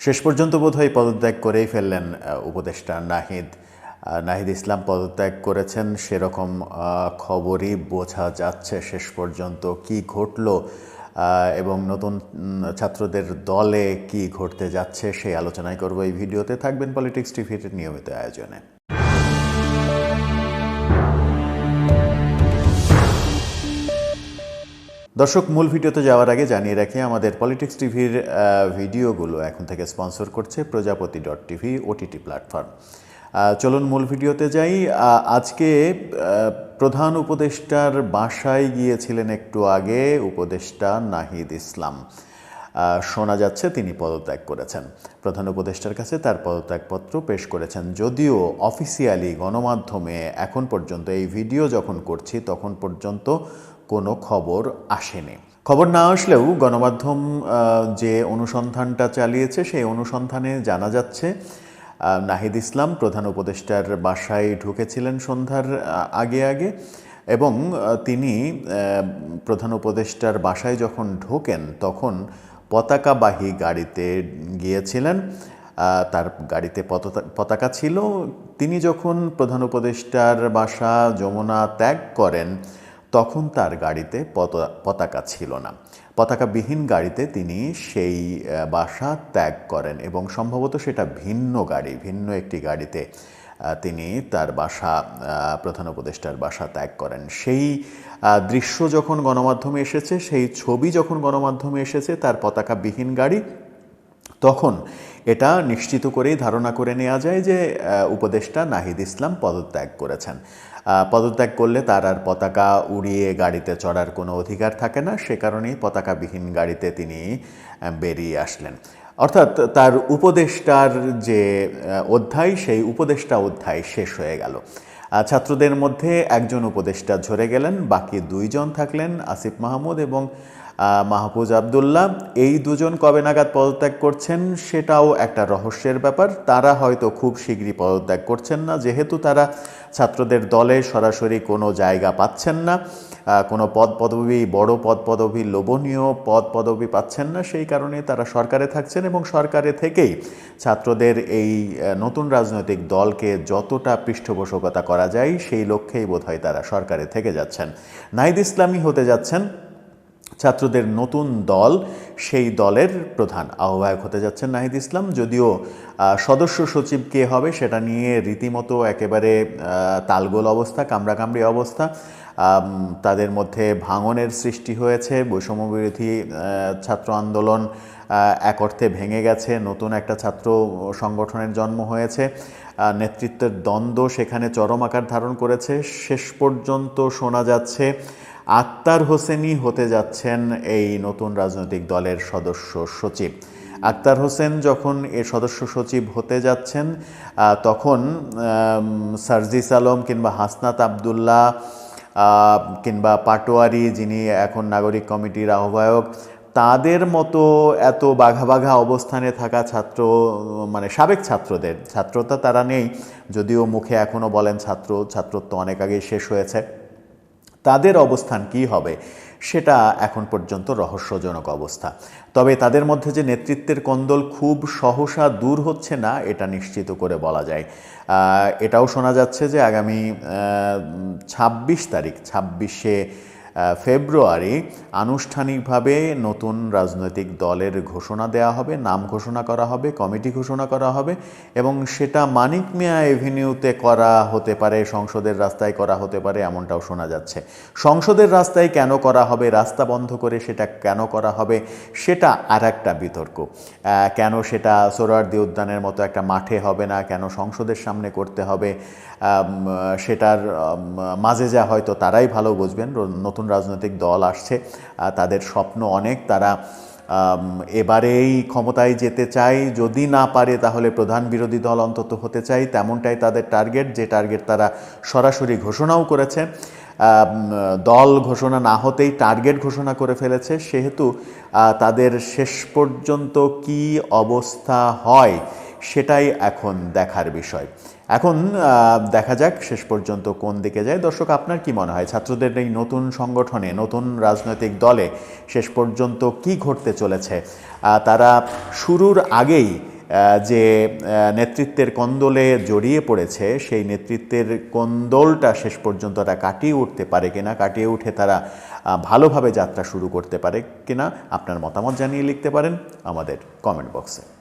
শেষ পর্যন্ত বোধহয় পদত্যাগ করেই ফেললেন উপদেষ্টা নাহিদ ইসলাম পদত্যাগ করেছেন সেরকম খবরই বোঝা যাচ্ছে। শেষ পর্যন্ত কি ঘটল এবং নতুন ছাত্রদের দলে কি ঘটতে যাচ্ছে সেই আলোচনাই করব এই ভিডিওতে। থাকবেন পলিটিক্স টিভির নিয়মিত আয়োজনে। দর্শক, মূল ভিডিওতে যাওয়ার আগে জানিয়ে রাখি আমাদের পলিটিক্স টিভির ভিডিওগুলো এখন থেকে স্পন্সর করছে প্রজাপতি.tv ওটিটি প্ল্যাটফর্ম। চলুন মূল ভিডিওতে যাই। আজকে প্রধান উপদেষ্টার বাসায় গিয়েছিলেন একটু আগে উপদেষ্টা নাহিদ ইসলাম। শোনা যাচ্ছে তিনি পদত্যাগ করেছেন। প্রধান উপদেষ্টার কাছে তার পদত্যাগপত্র পেশ করেছেন, যদিও অফিসিয়ালি গণমাধ্যমে এখন পর্যন্ত, এই ভিডিও যখন করছি তখন পর্যন্ত কোনো খবর আসেনি। খবর না আসলেও গণমাধ্যম যে অনুসন্ধানটা চালিয়েছে সেই অনুসন্ধানে জানা যাচ্ছে নাহিদ ইসলাম প্রধান উপদেষ্টার বাসায় ঢুকেছিলেন সন্ধ্যার আগে এবং তিনি প্রধান উপদেষ্টার বাসায় যখন ঢোকেন তখন পতাকাবাহী গাড়িতে গিয়েছিলেন। তার গাড়িতে পতাকা ছিল। তিনি যখন প্রধান উপদেষ্টার বাসা যমুনা ত্যাগ করেন তখন তার গাড়িতে পতাকা ছিল না। পতাকাবিহীন গাড়িতে তিনি সেই বাসা ত্যাগ করেন এবং সম্ভবত সেটা ভিন্ন একটি গাড়িতে তিনি তার বাসা, প্রধান উপদেষ্টার বাসা ত্যাগ করেন। সেই দৃশ্য যখন গণমাধ্যমে এসেছে, সেই ছবি যখন গণমাধ্যমে এসেছে তার পতাকাবিহীন গাড়ি, তখন এটা নিশ্চিত করেই ধারণা করে নেওয়া যায় যে উপদেষ্টা নাহিদ ইসলাম পদত্যাগ করেছেন। পদত্যাগ করলে তার আর পতাকা উড়িয়ে গাড়িতে চড়ার কোনো অধিকার থাকে না, সে কারণেই পতাকাবিহীন গাড়িতে তিনি বেরিয়ে আসলেন। অর্থাৎ তার উপদেষ্টার যে অধ্যায়, সেই উপদেষ্টা অধ্যায় শেষ হয়ে গেল। ছাত্রদের মধ্যে একজন উপদেষ্টা ঝরে গেলেন, বাকি দুইজন থাকলেন, আসিফ মাহমুদ এবং মাহফুজ আবদুল্লাহ। এই দুজন কবে নাগাদ পদত্যাগ করছেন সেটাও একটা রহস্যের ব্যাপার। তারা হয়তো খুব শীঘ্রই পদত্যাগ করছেন না, যেহেতু তারা ছাত্রদের দলে সরাসরি কোনো জায়গা পাচ্ছেন না, কোনো পদপদবি, বড় পদপদবি, লোভনীয় পদপদবি পাচ্ছেন না, সেই কারণে তারা সরকারে থাকছেন এবং সরকারে থেকেই ছাত্রদের এই নতুন রাজনৈতিক দলকে যতটা পৃষ্ঠপোষকতা করা যায় সেই লক্ষ্যেই বোধহয় তারা সরকারে থেকে যাচ্ছেন। নাহিদ ইসলামই হতে যাচ্ছেন ছাত্রদের নতুন দল, সেই দলের প্রধান আহ্বায়ক হতে যাচ্ছেন নাহিদ ইসলাম। যদিও সদস্য সচিব কে হবে সেটা নিয়ে রীতিমতো একেবারে তালগোল অবস্থা, কামড়াকামড়ি অবস্থা। তাদের মধ্যে ভাঙনের সৃষ্টি হয়েছে। বৈষম্যবিরোধী ছাত্র আন্দোলন এক অর্থে ভেঙে গেছে, নতুন একটা ছাত্র সংগঠনের জন্ম হয়েছে। নেতৃত্বের দ্বন্দ্ব সেখানে চরম আকার ধারণ করেছে। শেষ পর্যন্ত শোনা যাচ্ছে আক্তার হোসেনই হতে যাচ্ছেন এই নতুন রাজনৈতিক দলের সদস্য সচিব। আক্তার হোসেন যখন এর সদস্য সচিব হতে যাচ্ছেন তখন সার্জিস আলম কিংবা হাসনাত আবদুল্লাহ কিংবা পাটোয়ারি, যিনি এখন নাগরিক কমিটির আহ্বায়ক, তাদের মতো এত বাঘা অবস্থানে থাকা সাবেক ছাত্রতা তারা নেই, যদিও মুখে এখনও বলেন ছাত্রত্ব অনেক আগেই শেষ হয়েছে। তাদের অবস্থান কি হবে সেটা এখন পর্যন্ত রহস্যজনক অবস্থা। তবে তাদের মধ্যে যে নেতৃত্বের কোন্দল খুব সহসা দূর হচ্ছে না এটা নিশ্চিত করে বলা যায়। এটাও শোনা যাচ্ছে যে আগামী 26শে ফেব্রুয়ারি আনুষ্ঠানিকভাবে নতুন রাজনৈতিক দলের ঘোষণা দেওয়া হবে, নাম ঘোষণা করা হবে, কমিটি ঘোষণা করা হবে এবং সেটা মানিক মিয়া এভিনিউতে করা হতে পারে, সংসদের রাস্তায় করা হতে পারে, এমনটাও শোনা যাচ্ছে। সংসদের রাস্তায় কেন করা হবে, রাস্তা বন্ধ করে সেটা কেন করা হবে সেটা আর একটা বিতর্ক। কেন সেটা সোহরাওয়ার্দী উদ্যানের মতো একটা মাঠে হবে না, কেন সংসদের সামনে করতে হবে, সেটার মাঝে যা হয়তো তারাই ভালো বুঝবেন। নতুন রাজনৈতিক দল আসছে, তাদের স্বপ্ন অনেক, তারা এবারেই ক্ষমতায় যেতে চায়, যদি না পারে তাহলে প্রধান বিরোধী দল অন্তত হতে চায়, তেমনটাই তাদের টার্গেট, যে টার্গেট তারা সরাসরি ঘোষণাও করেছে। দল ঘোষণা না হতেই টার্গেট ঘোষণা করে ফেলেছে, সেহেতু তাদের শেষ পর্যন্ত কি অবস্থা হয় সেটাই এখন দেখার বিষয়। এখন দেখা যাক শেষ পর্যন্ত কোন দিকে যায়। দর্শক, আপনার কি মনে হয় ছাত্রদের এই নতুন সংগঠনে, নতুন রাজনৈতিক দলে শেষ পর্যন্ত কি ঘটতে চলেছে? তারা শুরুর আগেই যে নেতৃত্বের কোন্দলে জড়িয়ে পড়েছে সেই নেতৃত্বের কোন্দলটা শেষ পর্যন্ত তারা কাটিয়ে উঠতে পারে কিনা, কাটিয়ে উঠে তারা ভালোভাবে যাত্রা শুরু করতে পারে কিনা, আপনার মতামত জানিয়ে লিখতে পারেন আমাদের কমেন্ট বক্সে।